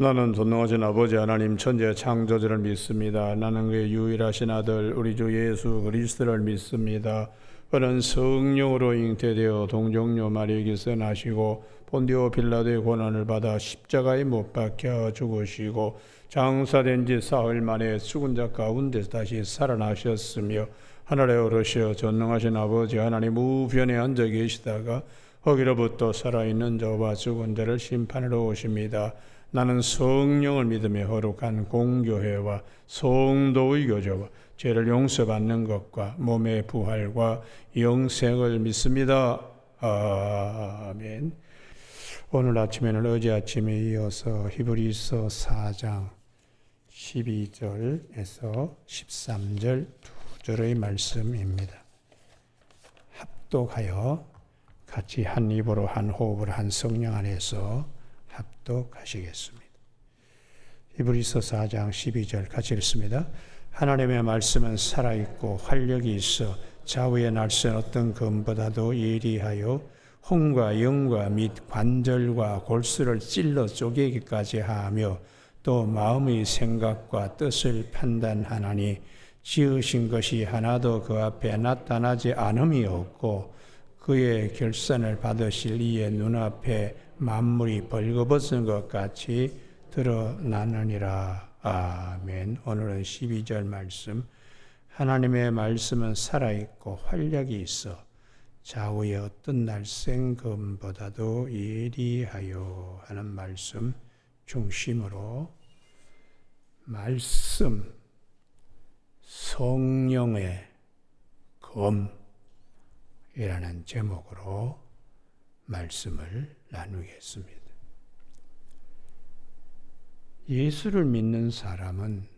나는 전능하신 아버지 하나님 천재 창조주를 믿습니다. 나는 그의 유일하신 아들 우리 주 예수 그리스도를 믿습니다. 그는 성령으로 잉태되어 동정녀 마리에게서 나시고 본디오 빌라도의 고난을 받아 십자가에 못 박혀 죽으시고 장사된 지 사흘 만에 죽은 자 가운데서 다시 살아나셨으며 하늘에 오르시어 전능하신 아버지 하나님 우편에 앉아 계시다가 거기로부터 살아있는 자와 죽은 자를 심판하러 오십니다. 나는 성령을 믿으며 거룩한 공교회와 성도의 교제와 죄를 용서받는 것과 몸의 부활과 영생을 믿습니다. 아멘. 오늘 아침에는 어제 아침에 이어서 히브리서 4장 12절에서 13절 두 절의 말씀입니다. 합독하여 같이 한 입으로 한 호흡을 한 성령 안에서 합독하시겠습니다. 히브리서 4장 12절 같이 읽습니다. 하나님의 말씀은 살아있고 활력이 있어 좌우의 날선 어떤 검보다도 예리하여 혼과 영과 및 관절과 골수를 찔러 쪼개기까지 하며 또 마음의 생각과 뜻을 판단하나니 지으신 것이 하나도 그 앞에 나타나지 않음이 없고 그의 결산을 받으실 이의 눈앞에 만물이 벌거벗은 것 같이 드러나느니라. 아멘. 오늘은 12절 말씀. 하나님의 말씀은 살아있고 활력이 있어 좌우의 어떤 날쌘 검보다도 예리하여 하는 말씀 중심으로 말씀, 성령의 검이라는 제목으로 말씀을 나누겠습니다. 예수를 믿는 사람은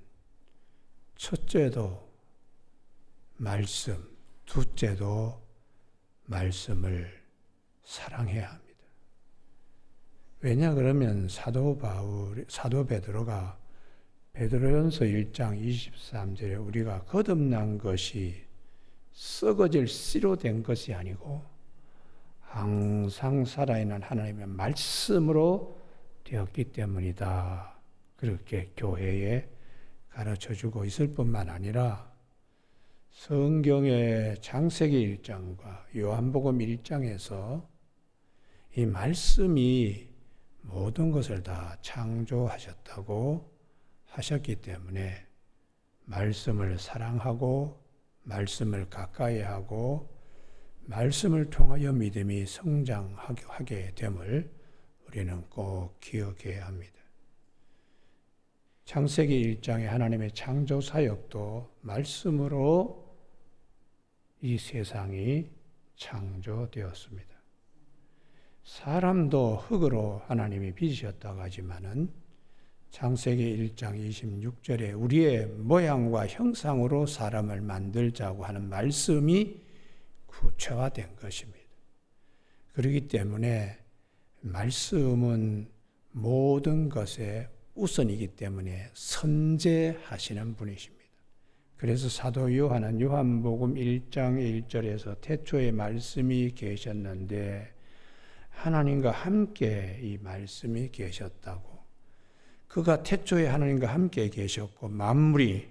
첫째도 말씀, 둘째도 말씀을 사랑해야 합니다. 왜냐 그러면 사도 베드로가 베드로전서 1장 23절에 우리가 거듭난 것이 썩어질 씨로 된 것이 아니고 항상 살아있는 하나님의 말씀으로 되었기 때문이다. 그렇게 교회에 가르쳐주고 있을 뿐만 아니라 성경의 창세기 1장과 요한복음 1장에서 이 말씀이 모든 것을 다 창조하셨다고 하셨기 때문에 말씀을 사랑하고 말씀을 가까이 하고 말씀을 통하여 믿음이 성장하게 됨을 우리는 꼭 기억해야 합니다. 창세기 1장의 하나님의 창조 사역도 말씀으로 이 세상이 창조되었습니다. 사람도 흙으로 하나님이 빚으셨다고 하지만은 창세기 1장 26절에 우리의 모양과 형상으로 사람을 만들자고 하는 말씀이 구체화된 것입니다. 그렇기 때문에 말씀은 모든 것의 우선이기 때문에 선제하시는 분이십니다. 그래서 사도 요한은 요한복음 1장 1절에서 태초에 말씀이 계셨는데 하나님과 함께 이 말씀이 계셨다고. 그가 태초에 하나님과 함께 계셨고 만물이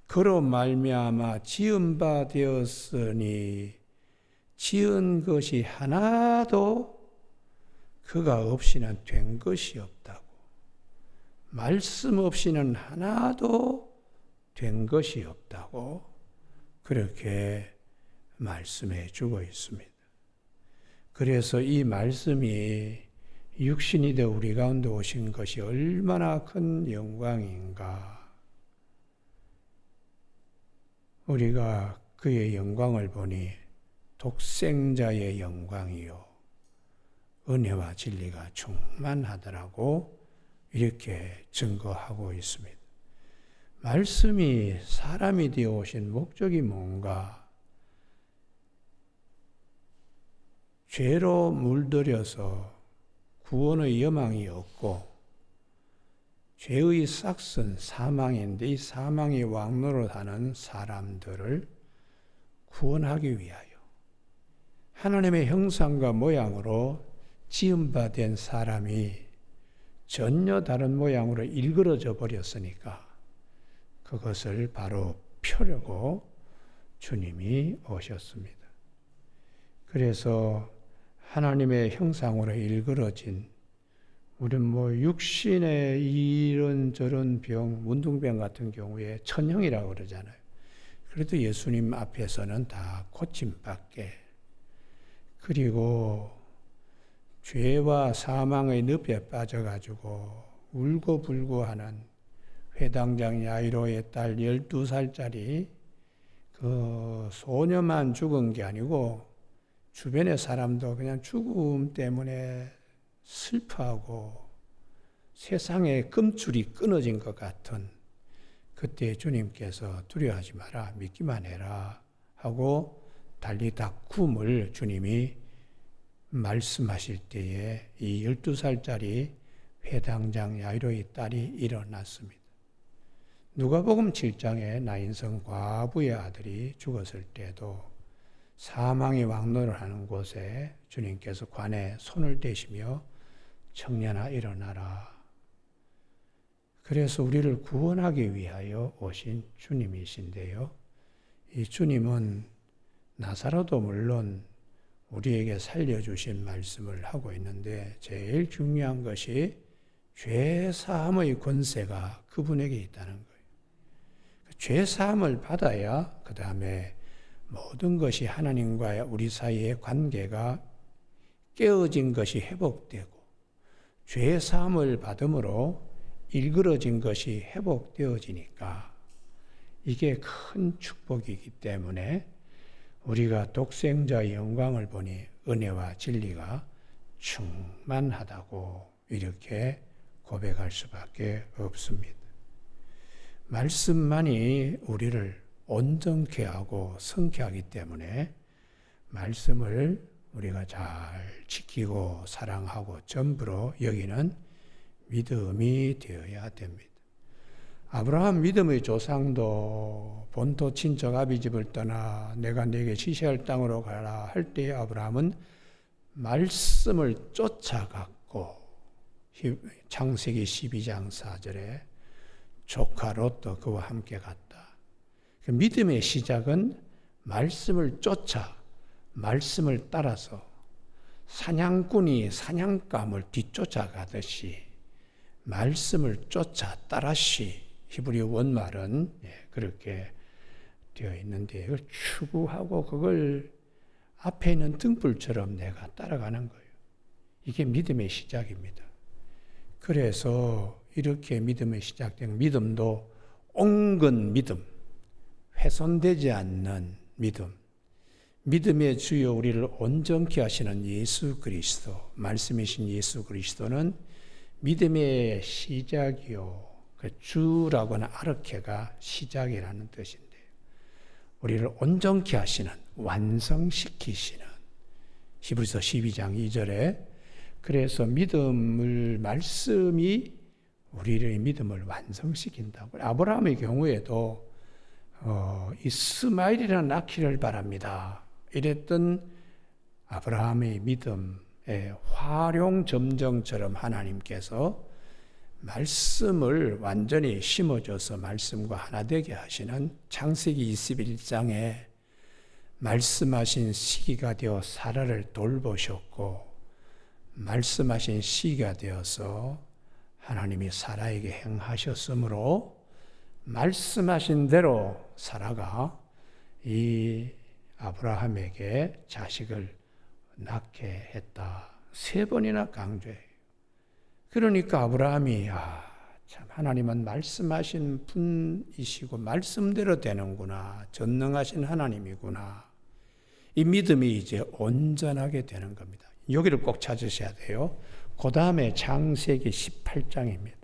그로 말미암아 지은 바 되었으니 지은 것이 하나도 그가 없이는 된 것이 없다고. 말씀 없이는 하나도 된 것이 없다고 그렇게 말씀해 주고 있습니다. 그래서 이 말씀이 육신이 되어 우리 가운데 오신 것이 얼마나 큰 영광인가. 우리가 그의 영광을 보니 독생자의 영광이요 은혜와 진리가 충만하더라고 이렇게 증거하고 있습니다. 말씀이 사람이 되어 오신 목적이 뭔가? 죄로 물들여서 구원의 여망이 없고 죄의 싹은 사망인데 이 사망의 왕노릇하는 사람들을 구원하기 위하여 하나님의 형상과 모양으로 지음바 된 사람이 전혀 다른 모양으로 일그러져 버렸으니까 그것을 바로 펴려고 주님이 오셨습니다. 그래서 하나님의 형상으로 일그러진 우리는 육신의 이런저런 병, 문둥병 같은 경우에 천형이라고 그러잖아요. 그래도 예수님 앞에서는 다 고침받게, 그리고 죄와 사망의 늪에 빠져가지고 울고불고 하는 회당장 야이로의 딸 12살짜리 그 소녀만 죽은 게 아니고 주변의 사람도 그냥 죽음 때문에 슬퍼하고 세상의 끔줄이 끊어진 것 같은 그때 주님께서 두려워하지 마라, 믿기만 해라 하고 달리다 쿰을 주님이 말씀하실 때에 이 12살짜리 회당장 야이로의 딸이 일어났습니다. 누가복음 7장에 나인성 과부의 아들이 죽었을 때도 사망이 왕노를 하는 곳에 주님께서 관에 손을 대시며 청년아 일어나라. 그래서 우리를 구원하기 위하여 오신 주님이신데요. 이 주님은 나사로도 물론 우리에게 살려주신 말씀을 하고 있는데 제일 중요한 것이 죄사함의 권세가 그분에게 있다는 거예요. 죄사함을 받아야 그 다음에 모든 것이 하나님과의 우리 사이의 관계가 깨어진 것이 회복되고 죄사함을 받음으로 일그러진 것이 회복되어지니까 이게 큰 축복이기 때문에 우리가 독생자의 영광을 보니 은혜와 진리가 충만하다고 이렇게 고백할 수밖에 없습니다. 말씀만이 우리를 온전케 하고 성케 하기 때문에 말씀을 우리가 잘 지키고 사랑하고 전부로 여기는 믿음이 되어야 됩니다. 아브라함 믿음의 조상도 본토 친척 아비집을 떠나 내가 네게 지시할 땅으로 가라 할 때 아브라함은 말씀을 쫓아갔고 창세기 12장 4절에 조카 롯도 그와 함께 갔다. 그 믿음의 시작은 말씀을 쫓아 말씀을 따라서 사냥꾼이 사냥감을 뒤쫓아가듯이 말씀을 쫓아 따라시 히브리 원말은 그렇게 되어 있는데 이걸 추구하고 그걸 앞에 있는 등불처럼 내가 따라가는 거예요. 이게 믿음의 시작입니다. 그래서 이렇게 믿음의 시작된 믿음도 옹근 믿음, 훼손되지 않는 믿음, 믿음의 주여 우리를 온전케 하시는 예수 그리스도, 말씀이신 예수 그리스도는 믿음의 시작이요. 주라고는 아르케가 시작이라는 뜻인데요. 우리를 온전케 하시는, 완성시키시는 히브리서 12장 2절에 그래서 믿음을 말씀이 우리의 믿음을 완성시킨다고. 아브라함의 경우에도 이스마엘이라는 낳기를 바랍니다. 이랬던 아브라함의 믿음의 활용점정처럼 하나님께서 말씀을 완전히 심어줘서 말씀과 하나 되게 하시는 창세기 21장에 말씀하신 시기가 되어 사라를 돌보셨고 말씀하신 시기가 되어서 하나님이 사라에게 행하셨으므로 말씀하신 대로 사라가 이 아브라함에게 자식을 낳게 했다. 3번이나 강조해요. 그러니까 아브라함이 참 하나님은 말씀하신 분이시고 말씀대로 되는구나. 전능하신 하나님이구나. 이 믿음이 이제 온전하게 되는 겁니다. 여기를 꼭 찾으셔야 돼요. 그 다음에 창세기 18장입니다.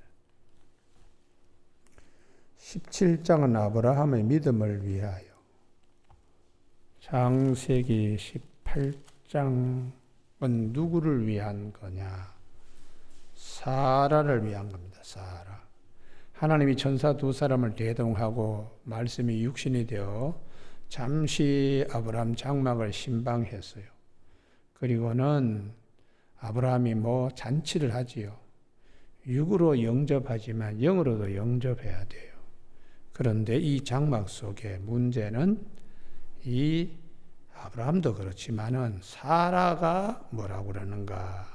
17장은 아브라함의 믿음을 위하여, 창세기 18장은 누구를 위한 거냐? 사라를 위한 겁니다. 사라. 하나님이 천사 2사람을 대동하고 말씀이 육신이 되어 잠시 아브라함 장막을 신방했어요. 그리고는 아브라함이 잔치를 하지요. 육으로 영접하지만 영으로도 영접해야 돼요. 그런데 이 장막 속에 문제는 이 아브라함도 그렇지만은 사라가 뭐라고 그러는가?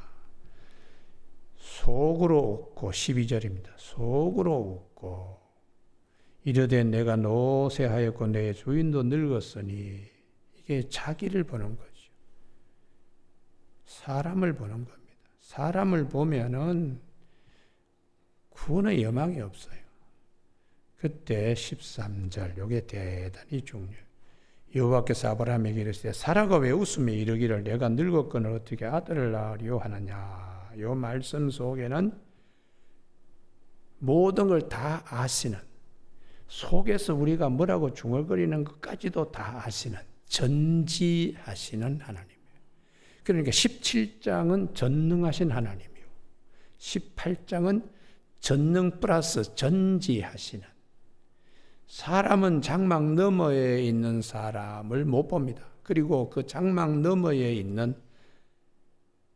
속으로 웃고 12절입니다. 속으로 웃고 이르되 내가 노쇠하였고 내 주인도 늙었으니 이게 자기를 보는 거죠. 사람을 보는 겁니다. 사람을 보면은 구원의 여망이 없어요. 그때 13절 요게 대단히 중요해요. 여호와께서 아브라함에게 이르시되 사라가 왜 웃으며 이르기를 내가 늙었거늘 어떻게 아들을 낳으려 하느냐. 요 말씀 속에는 모든 걸 다 아시는, 속에서 우리가 뭐라고 중얼거리는 것까지도 다 아시는, 전지하시는 하나님이에요. 그러니까 17장은 전능하신 하나님이요, 18장은 전능 플러스 전지하시는. 사람은 장막 너머에 있는 사람을 못 봅니다. 그리고 그 장막 너머에 있는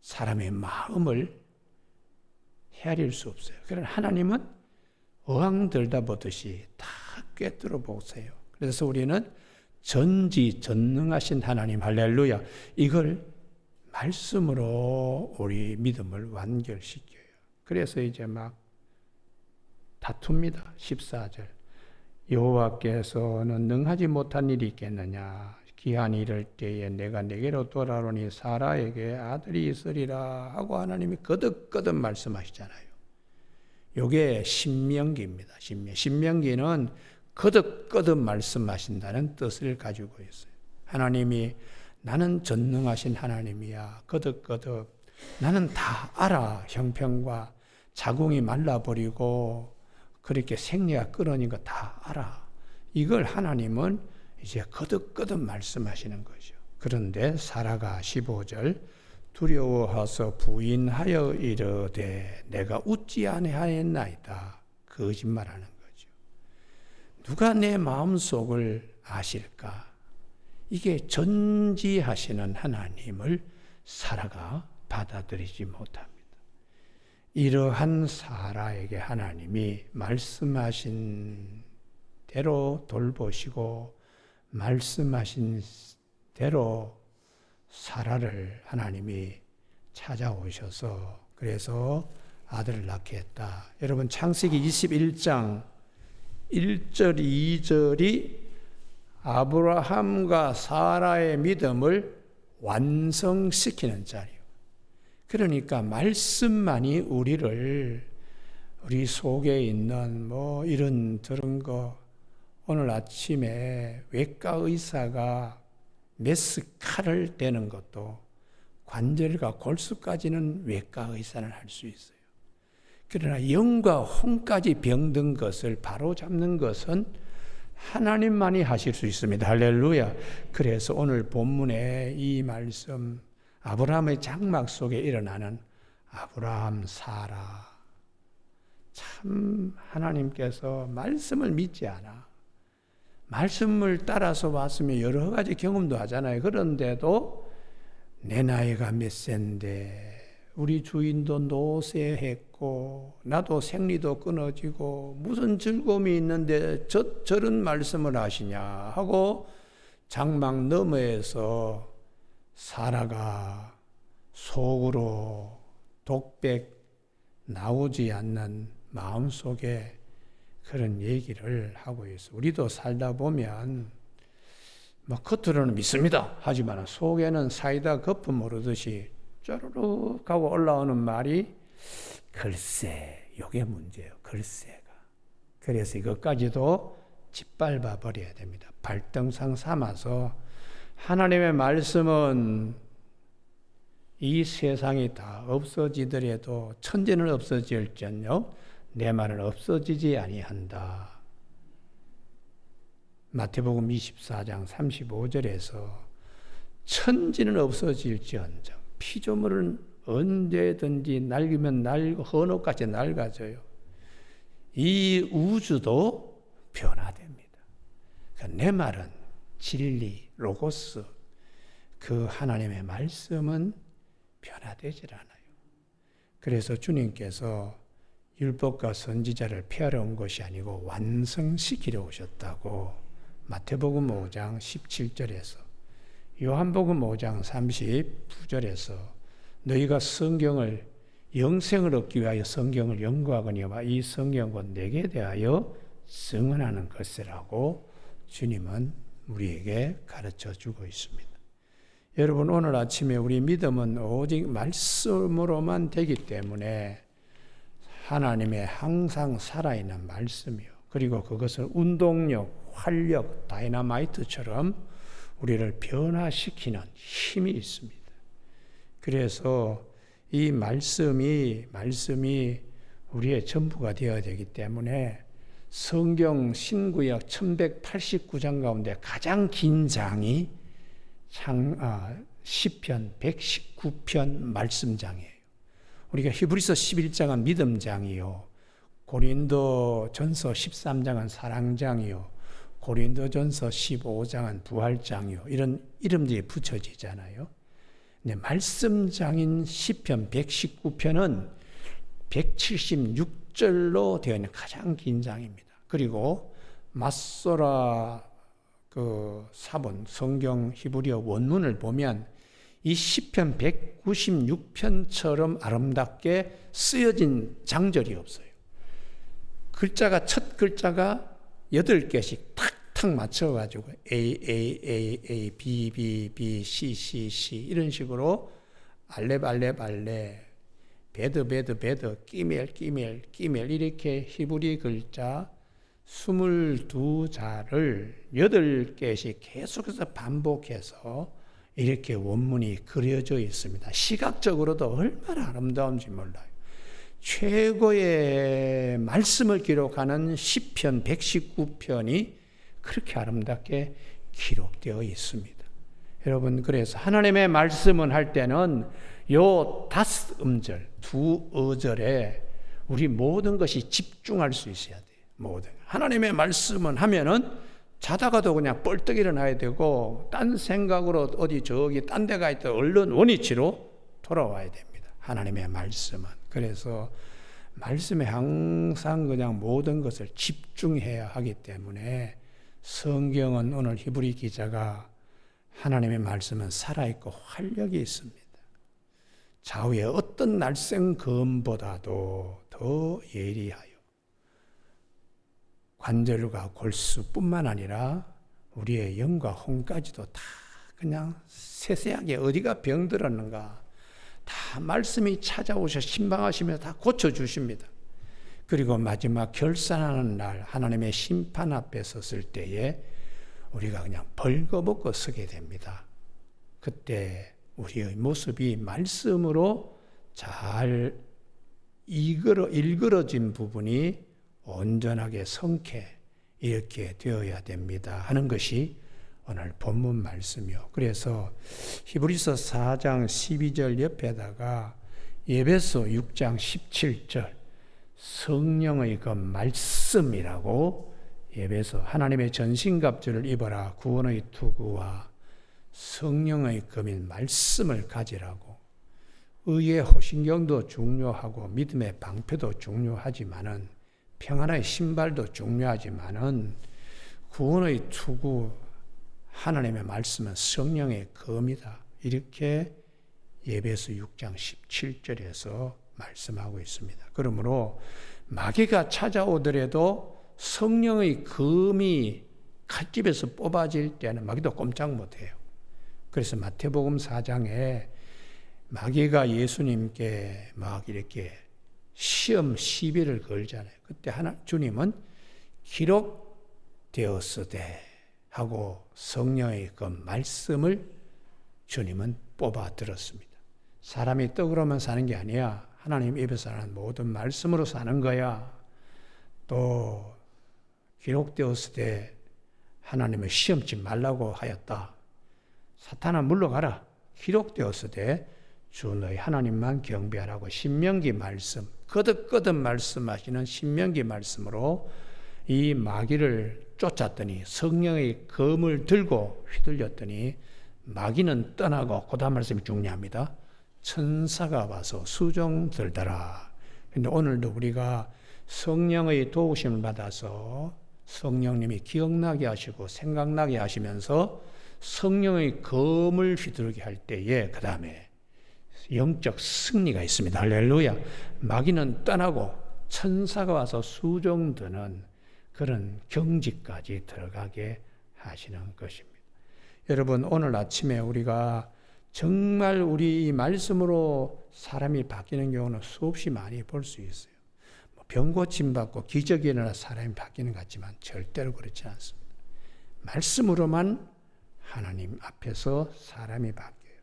사람의 마음을 헤아릴 수 없어요. 그러나 하나님은 어항 들다보듯이 다 꿰뚫어 보세요. 그래서 우리는 전지전능하신 하나님, 할렐루야, 이걸 말씀으로 우리 믿음을 완결시켜요. 그래서 이제 막 다툽니다. 14절. 여호와께서는 능하지 못한 일이 있겠느냐. 기한이 이를 때에 내가 내게로 돌아오니 사라에게 아들이 있으리라 하고 하나님이 거듭거듭 말씀하시잖아요. 이게 신명기입니다. 신명기는 거듭거듭 말씀하신다는 뜻을 가지고 있어요. 하나님이 나는 전능하신 하나님이야. 거듭거듭 나는 다 알아. 형편과 자궁이 말라버리고 그렇게 생리가 끊어진 거 다 알아. 이걸 하나님은 이제 거듭거듭 말씀하시는 거죠. 그런데 사라가 15절 두려워하서 부인하여 이르되 내가 웃지 아니하였나이다. 거짓말하는 거죠. 누가 내 마음속을 아실까? 이게 전지하시는 하나님을 사라가 받아들이지 못합니다. 이러한 사라에게 하나님이 말씀하신 대로 돌보시고 말씀하신 대로 사라를 하나님이 찾아오셔서 그래서 아들을 낳게 했다. 여러분 창세기 21장 1절 2절이 아브라함과 사라의 믿음을 완성시키는 자리예요. 그러니까 말씀만이 우리 속에 있는 이런 저런 거, 오늘 아침에 외과 의사가 메스칼을 떼는 것도 관절과 골수까지는 외과 의사는 할 수 있어요. 그러나 영과 혼까지 병든 것을 바로잡는 것은 하나님만이 하실 수 있습니다. 할렐루야. 그래서 오늘 본문의 이 말씀, 아브라함의 장막 속에 일어나는 아브라함, 사라. 참 하나님께서 말씀을 믿지 않아. 말씀을 따라서 왔으면 여러 가지 경험도 하잖아요. 그런데도 내 나이가 몇 세인데 우리 주인도 노쇠했고 나도 생리도 끊어지고 무슨 즐거움이 있는데 저런 말씀을 하시냐 하고 장막 너머에서 사라가 속으로 독백 나오지 않는 마음속에 그런 얘기를 하고 있어. 우리도 살다 보면 겉으로는 믿습니다 하지만 속에는 사이다 거품 모르듯이 쪼르륵 하고 올라오는 말이 글쎄, 이게 문제예요. 글쎄가. 그래서 이것까지도 짓밟아 버려야 됩니다. 발등상 삼아서 하나님의 말씀은 이 세상이 다 없어지더라도 천지는 없어질지언정 내 말은 없어지지 아니한다. 마태복음 24장 35절에서 천지는 없어질지언정 피조물은 언제든지 날리면 날고 헌옷같이 낡아져요. 이 우주도 변화됩니다. 그러니까 내 말은 진리, 로고스, 그 하나님의 말씀은 변화되질 않아요. 그래서 주님께서 율법과 선지자를 폐하러 온 것이 아니고 완성시키러 오셨다고 마태복음 5장 17절에서 요한복음 5장 39절에서 너희가 성경을 영생을 얻기 위하여 성경을 연구하거니와 이 성경은 내게 대하여 증언하는 것이라고 주님은 우리에게 가르쳐 주고 있습니다. 여러분, 오늘 아침에 우리 믿음은 오직 말씀으로만 되기 때문에 하나님의 항상 살아있는 말씀이요. 그리고 그것을 운동력, 활력, 다이너마이트처럼 우리를 변화시키는 힘이 있습니다. 그래서 이 말씀이 우리의 전부가 되어야 되기 때문에 성경 신구약 1189장 가운데 가장 긴 장이 시편 119편 말씀장이에요. 우리가 히브리서 11장은 믿음장이요, 고린도전서 13장은 사랑장이요, 고린도전서 15장은 부활장이요, 이런 이름들이 붙여지잖아요. 말씀장인 시편 119편은 176절로 되어 있는 가장 긴 장입니다. 그리고 마소라 사본 성경 히브리어 원문을 보면 이 시편 196편처럼 아름답게 쓰여진 장절이 없어요. 첫 글자가 8개씩 탁탁 맞춰가지고 A, B, C 이런 식으로 알렙, 베드, 끼멜 이렇게 히브리 글자 22자를 8개씩 계속해서 반복해서 이렇게 원문이 그려져 있습니다. 시각적으로도 얼마나 아름다운지 몰라요. 최고의 말씀을 기록하는 시편 119편이 그렇게 아름답게 기록되어 있습니다. 여러분, 그래서 하나님의 말씀은 할 때는 요 5음절, 2어절에 우리 모든 것이 집중할 수 있어야 돼요. 하나님의 말씀은 하면은 자다가도 그냥 뻘떡 일어나야 되고, 딴 생각으로 저기 딴 데 가 있다 얼른 원위치로 돌아와야 됩니다. 하나님의 말씀은. 그래서 말씀에 항상 그냥 모든 것을 집중해야 하기 때문에 성경은 오늘 히브리 기자가 하나님의 말씀은 살아있고 활력이 있습니다. 좌우의 어떤 날쌘 검보다도 더 예리하여 관절과 골수뿐만 아니라 우리의 영과 혼까지도 다 그냥 세세하게 어디가 병들었는가 다 말씀이 찾아오셔 신방하시며 다 고쳐주십니다. 그리고 마지막 결산하는 날 하나님의 심판 앞에 섰을 때에 우리가 그냥 벌거벗고 서게 됩니다. 그때 우리의 모습이 말씀으로 잘 일그러진 부분이 온전하게 성케 이렇게 되어야 됩니다 하는 것이 오늘 본문 말씀이요. 그래서 히브리서 4장 12절 옆에다가 에베소 6장 17절 성령의 그 말씀이라고 에베소 하나님의 전신갑주를 입어라 구원의 투구와 성령의 검인 말씀을 가지라고. 의의 호신경도 중요하고 믿음의 방패도 중요하지만은 평안의 신발도 중요하지만은 구원의 투구 하나님의 말씀은 성령의 검이다. 이렇게 에베소 6장 17절에서 말씀하고 있습니다. 그러므로 마귀가 찾아오더라도 성령의 검이 칼집에서 뽑아질 때는 마귀도 꼼짝 못해요. 그래서 마태복음 4장에 마귀가 예수님께 막 이렇게 시비를 걸잖아요. 그때 주님은 기록되었으되 하고 성령의 그 말씀을 주님은 뽑아 들었습니다. 사람이 떡으로만 사는 게 아니야. 하나님 입에서 하는 모든 말씀으로 사는 거야. 또 기록되었으되 하나님을 시험치 말라고 하였다. 사탄아 물러가라. 기록되었으되 주 너희 하나님만 경배하라고 신명기 말씀, 거듭거듭 말씀하시는 신명기 말씀으로 이 마귀를 쫓았더니 성령의 검을 들고 휘둘렸더니 마귀는 떠나고 그 다음 말씀이 중요합니다. 천사가 와서 수종 들더라. 근데 오늘도 우리가 성령의 도우심을 받아서 성령님이 기억나게 하시고 생각나게 하시면서 성령의 검을 휘두르게 할 때에 그 다음에 영적 승리가 있습니다. 할렐루야. 마귀는 떠나고 천사가 와서 수종드는 그런 경지까지 들어가게 하시는 것입니다. 여러분, 오늘 아침에 우리가 정말 우리 이 말씀으로 사람이 바뀌는 경우는 수없이 많이 볼 수 있어요. 병 고침 받고 기적이 일어나 사람이 바뀌는 것 같지만 절대로 그렇지 않습니다. 말씀으로만 하나님 앞에서 사람이 바뀌어요.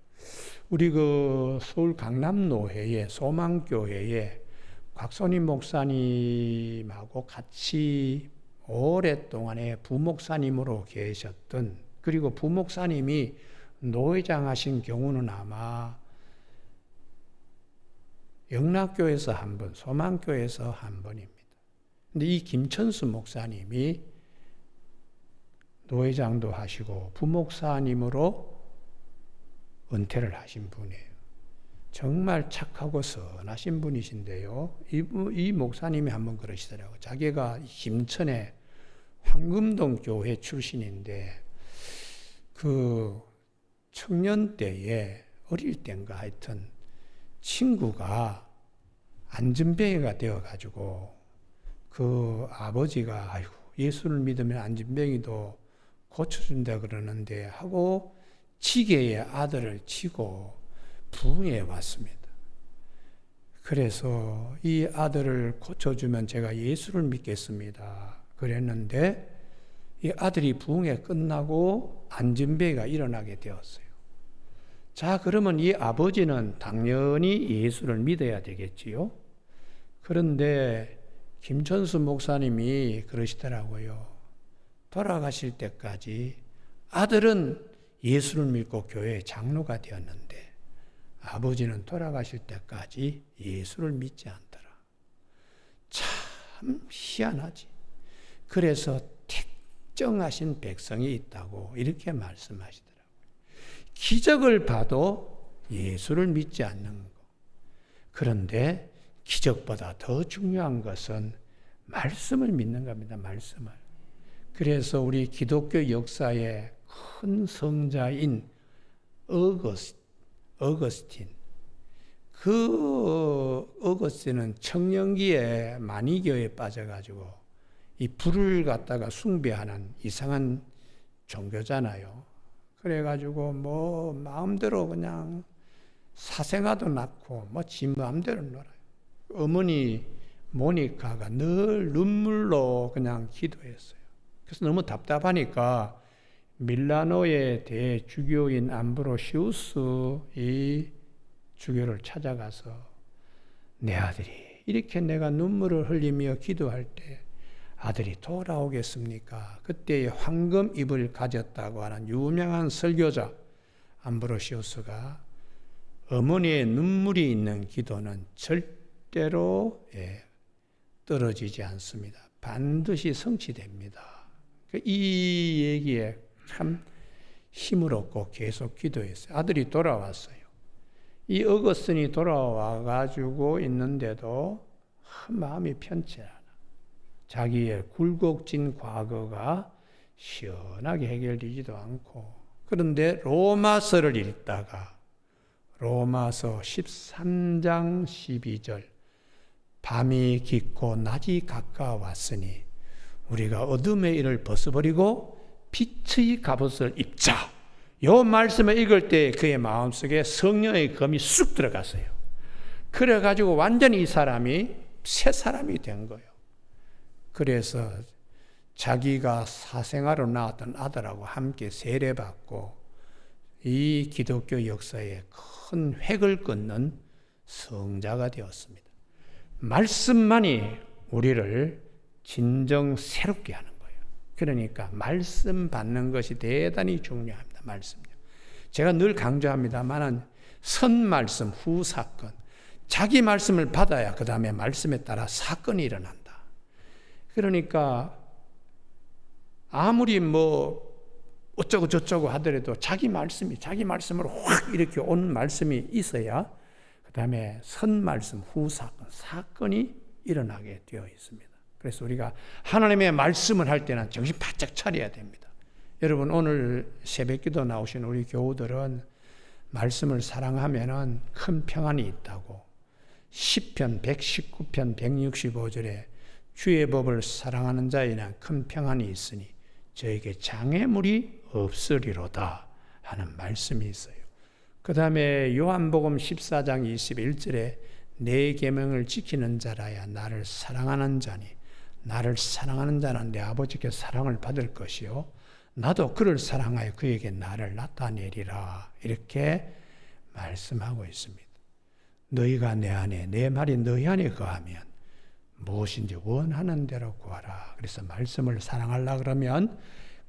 우리 그 서울 강남노회에 소망교회에 곽선임 목사님하고 같이 오랫동안에 부목사님으로 계셨던, 그리고 부목사님이 노회장 하신 경우는 아마 영락교에서 한 번, 소망교에서 한 번입니다. 근데 이 김천수 목사님이 노회장도 하시고 부목사님으로 은퇴를 하신 분이에요. 정말 착하고 선하신 분이신데요. 이 목사님이 한번 그러시더라고요. 자기가 김천의 황금동 교회 출신인데 그 청년 때에 어릴 때인가 하여튼 친구가 안진뱅이가 되어가지고 그 아버지가 아이고 예수를 믿으면 안진뱅이도 고쳐준다 그러는데 하고 지게에 아들을 치고 부흥에 왔습니다. 그래서 이 아들을 고쳐주면 제가 예수를 믿겠습니다 그랬는데 이 아들이 부흥회 끝나고 안진뱅이가 일어나게 되었어요. 자, 그러면 이 아버지는 당연히 예수를 믿어야 되겠지요. 그런데 김천수 목사님이 그러시더라고요. 돌아가실 때까지 아들은 예수를 믿고 교회 장로가 되었는데 아버지는 돌아가실 때까지 예수를 믿지 않더라. 참 희한하지. 그래서 택정하신 백성이 있다고 이렇게 말씀하시더라고요. 기적을 봐도 예수를 믿지 않는 것. 그런데 기적보다 더 중요한 것은 말씀을 믿는 겁니다. 말씀을. 그래서 우리 기독교 역사의 큰 성자인 어거스틴. 그 어거스틴은 청년기에 마니교에 빠져가지고 이 불을 갖다가 숭배하는 이상한 종교잖아요. 그래가지고 뭐 마음대로 그냥 사생아도 낳고 뭐 지 마음대로 놀아요. 어머니 모니카가 늘 눈물로 그냥 기도했어요. 그래서 너무 답답하니까 밀라노의 대주교인 암브로시우스 이 주교를 찾아가서 내 아들이 이렇게 내가 눈물을 흘리며 기도할 때 아들이 돌아오겠습니까? 그때의 황금입을 가졌다고 하는 유명한 설교자 암브로시우스가 어머니의 눈물이 있는 기도는 절대로 떨어지지 않습니다. 반드시 성취됩니다. 이 얘기에 참 힘을 얻고 계속 기도했어요. 아들이 돌아왔어요. 이 어거스틴이 돌아와가지고 있는데도 마음이 편치 않아. 자기의 굴곡진 과거가 시원하게 해결되지도 않고. 그런데 로마서를 읽다가 로마서 13장 12절 밤이 깊고 낮이 가까웠으니 우리가 어둠의 일을 벗어버리고 빛의 갑옷을 입자. 이 말씀을 읽을 때 그의 마음속에 성령의 검이 쑥 들어갔어요. 그래가지고 완전히 이 사람이 새 사람이 된 거예요. 그래서 자기가 사생아로 낳았던 아들하고 함께 세례받고 이 기독교 역사에 큰 획을 긋는 성자가 되었습니다. 말씀만이 우리를 진정 새롭게 하는 거예요. 그러니까 말씀 받는 것이 대단히 중요합니다. 말씀요. 제가 늘 강조합니다만 선말씀 후사건. 자기 말씀을 받아야 그 다음에 말씀에 따라 사건이 일어난다. 그러니까 아무리 뭐 어쩌고 저쩌고 하더라도 자기 말씀으로 확 이렇게 온 말씀이 있어야 그 다음에 선말씀, 후사건, 사건이 일어나게 되어 있습니다. 그래서 우리가 하나님의 말씀을 할 때는 정신 바짝 차려야 됩니다. 여러분 오늘 새벽기도 나오신 우리 교우들은 말씀을 사랑하면은 큰 평안이 있다고 시편 119편 165절에 주의 법을 사랑하는 자에는 큰 평안이 있으니 저에게 장애물이 없으리로다 하는 말씀이 있어요. 그 다음에 요한복음 14장 21절에 내 계명을 지키는 자라야 나를 사랑하는 자니 나를 사랑하는 자는 내 아버지께 사랑을 받을 것이요 나도 그를 사랑하여 그에게 나를 나타내리라 이렇게 말씀하고 있습니다. 너희가 내 안에 내 말이 너희 안에 거하면 무엇인지 원하는 대로 구하라. 그래서 말씀을 사랑하려고 그러면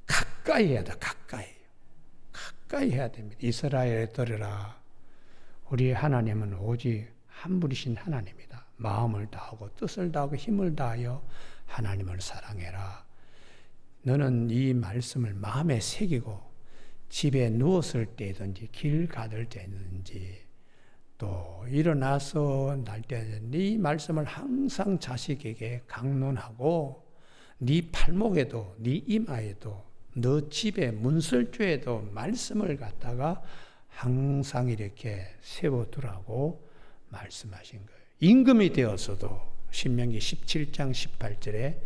가까이 해야 돼. 가까이 해야 됩니다. 이스라엘에 들으라. 우리 하나님은 오직 한 분이신 하나님이다. 마음을 다하고 뜻을 다하고 힘을 다하여 하나님을 사랑해라. 너는 이 말씀을 마음에 새기고 집에 누웠을 때든지 길 가들 때든지 또 일어나서 날 때 네 말씀을 항상 자식에게 강론하고 네 팔목에도 네 이마에도 너 집에 문설주에도 말씀을 갖다가 항상 이렇게 세워두라고 말씀하신 거예요. 임금이 되어서도 신명기 17장 18절에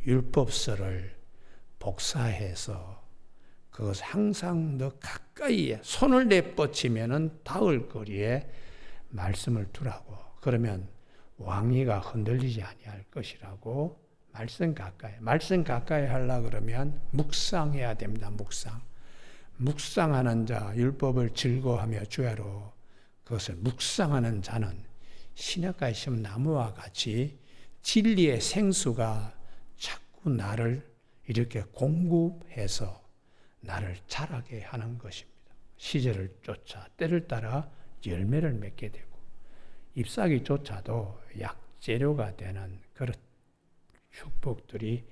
율법서를 복사해서 그것을 항상 너 가까이에 손을 내뻗치면은 닿을 거리에 말씀을 두라고. 그러면 왕위가 흔들리지 아니할 것이라고. 말씀 가까이 하려고 그러면 묵상해야 됩니다. 묵상하는 자, 율법을 즐거워하며 주야로 그것을 묵상하는 자는 시냇가에 심은 나무와 같이 진리의 생수가 자꾸 나를 이렇게 공급해서 나를 자라게 하는 것입니다. 시절을 쫓아 때를 따라 열매를 맺게 되고 잎사귀조차도 약재료가 되는 그런 축복들이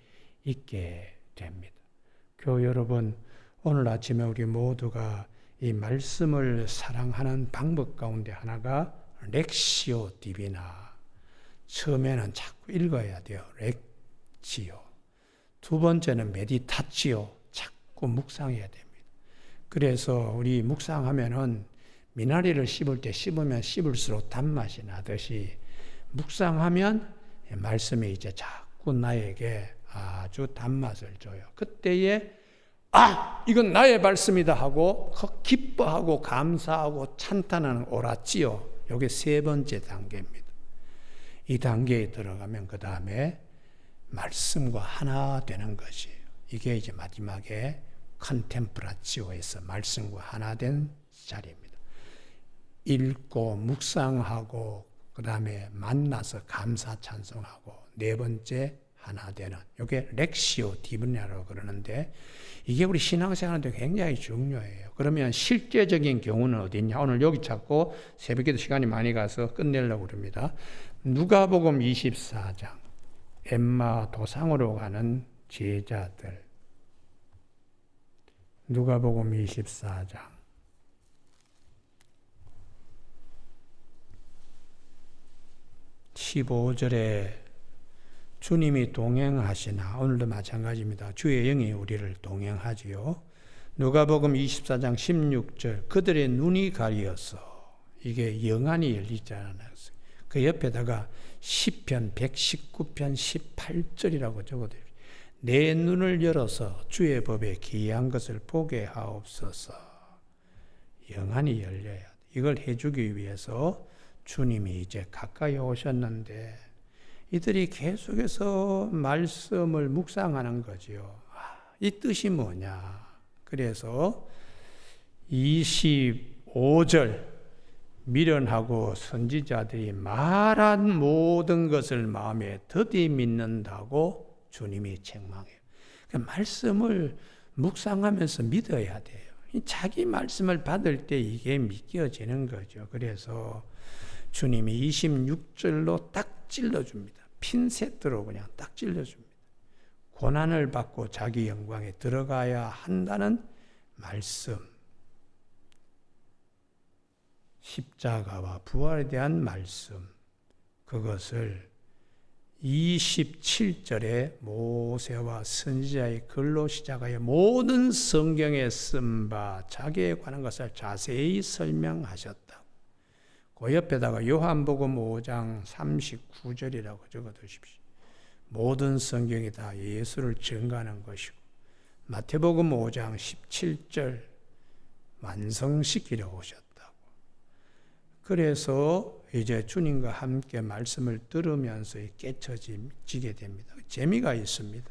있게 됩니다. 교우 여러분, 오늘 아침에 우리 모두가 이 말씀을 사랑하는 방법 가운데 하나가 렉시오 디비나. 처음에는 자꾸 읽어야 돼요. 렉시오. 두 번째는 메디타치오. 자꾸 묵상해야 됩니다. 그래서 우리 묵상하면은 미나리를 씹을 때 씹으면 씹을수록 단맛이 나듯이 묵상하면 말씀이 이제 자꾸 나에게 아주 단맛을 줘요. 그때에 이건 나의 말씀이다 하고 기뻐하고 감사하고 찬탄하는 오라지요. 이게 세 번째 단계입니다. 이 단계에 들어가면 그 다음에 말씀과 하나 되는 것이에요. 이게 이제 마지막에 컨템플라치오에서 말씀과 하나 된 자리입니다. 읽고 묵상하고 그 다음에 만나서 감사 찬송하고 네 번째 하나 되는 이게 렉시오 디브냐라고 그러는데 이게 우리 신앙생활한테 굉장히 중요해요. 그러면 실제적인 경우는 어디 있냐? 오늘 여기 찾고 새벽에도 시간이 많이 가서 끝내려고 그럽니다. 누가복음 24장 엠마 도상으로 가는 제자들. 누가복음 24장 15절에 주님이 동행하시나 오늘도 마찬가지입니다. 주의 영이 우리를 동행하지요. 누가복음 24장 16절 그들의 눈이 가리어서 이게 영안이 열리지 않았어요. 그 옆에다가 시편 119편 18절이라고 적어드려요. 내 눈을 열어서 주의 법에 기이한 것을 보게 하옵소서. 영안이 열려야 돼. 이걸 해주기 위해서 주님이 이제 가까이 오셨는데 이들이 계속해서 말씀을 묵상하는 거지요. 이 뜻이 뭐냐? 그래서 25절 미련하고 선지자들이 말한 모든 것을 마음에 더디 믿는다고 주님이 책망해요. 그러니까 말씀을 묵상하면서 믿어야 돼요. 자기 말씀을 받을 때 이게 믿겨지는 거죠. 그래서 주님이 26절로 딱 찔러줍니다. 핀셋으로 그냥 딱 찔러줍니다. 고난을 받고 자기 영광에 들어가야 한다는 말씀. 십자가와 부활에 대한 말씀, 그것을 27절에 모세와 선지자의 글로 시작하여 모든 성경에 쓴 바 자기에 관한 것을 자세히 설명하셨다. 그 옆에다가 요한복음 5장 39절이라고 적어두십시오. 모든 성경이 다 예수를 증거하는 것이고, 마태복음 5장 17절 완성시키려 오셨다고. 그래서 이제 주님과 함께 말씀을 들으면서 깨쳐지게 됩니다. 재미가 있습니다.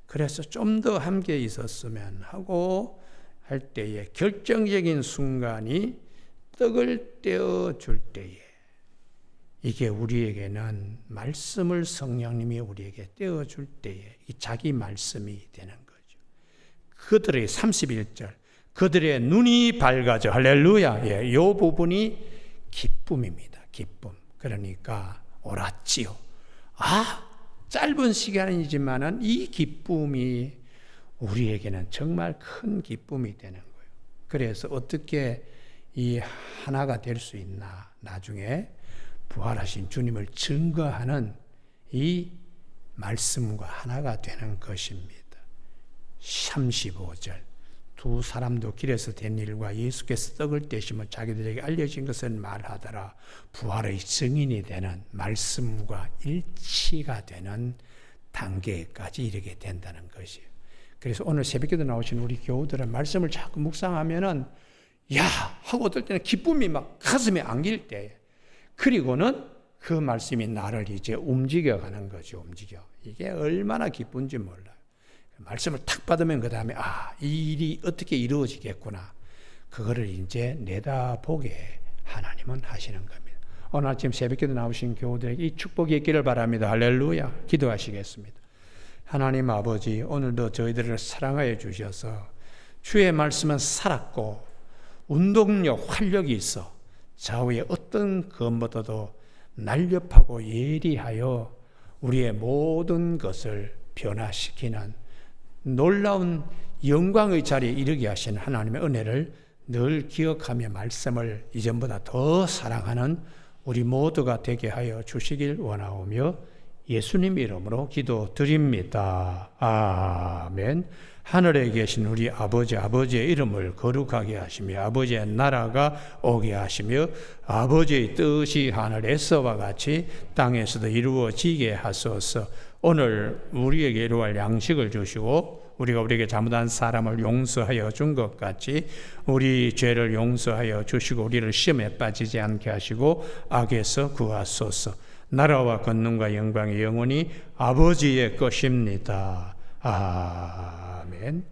그래서 좀 더 함께 있었으면 하고 할 때에 결정적인 순간이 떡을 떼어줄 때에, 이게 우리에게는 말씀을 성령님이 우리에게 떼어줄 때에 이 자기 말씀이 되는 거죠. 그들의 31절, 그들의 눈이 밝아져, 할렐루야. 예, 이 부분이 기쁨입니다. 기쁨. 그러니까 오라지요. 짧은 시간이지만은 이 기쁨이 우리에게는 정말 큰 기쁨이 되는 거예요. 그래서 어떻게 이 하나가 될 수 있나? 나중에 부활하신 주님을 증거하는 이 말씀과 하나가 되는 것입니다. 35절. 두 사람도 길에서 된 일과 예수께서 떡을 떼시며 자기들에게 알려진 것을 말하더라. 부활의 증인이 되는 말씀과 일치가 되는 단계까지 이르게 된다는 것이에요. 그래서 오늘 새벽기도 나오신 우리 교우들은 말씀을 자꾸 묵상하면은 야! 하고 어떨 때는 기쁨이 막 가슴에 안길 때, 그리고는 그 말씀이 나를 이제 움직여가는 거죠. 움직여. 이게 얼마나 기쁜지 몰라요. 말씀을 탁 받으면 그 다음에 이 일이 어떻게 이루어지겠구나. 그거를 이제 내다보게 하나님은 하시는 겁니다. 오늘 아침 새벽기도 나오신 교우들에게 이 축복이 있기를 바랍니다. 할렐루야. 기도하시겠습니다. 하나님 아버지, 오늘도 저희들을 사랑하여 주셔서 주의 말씀은 살았고 운동력, 활력이 있어 좌우의 어떤 것보다도 날렵하고 예리하여 우리의 모든 것을 변화시키는 놀라운 영광의 자리에 이르게 하신 하나님의 은혜를 늘 기억하며 말씀을 이전보다 더 사랑하는 우리 모두가 되게 하여 주시길 원하오며 예수님 이름으로 기도드립니다. 아멘. 하늘에 계신 우리 아버지, 아버지의 이름을 거룩하게 하시며 아버지의 나라가 오게 하시며 아버지의 뜻이 하늘에서와 같이 땅에서도 이루어지게 하소서. 오늘 우리에게 이루어갈 양식을 주시고 우리가 우리에게 잘못한 사람을 용서하여 준 것 같이 우리 죄를 용서하여 주시고 우리를 시험에 빠지지 않게 하시고 악에서 구하소서. 나라와 권능과 영광이 영원히 아버지의 것입니다. 아멘.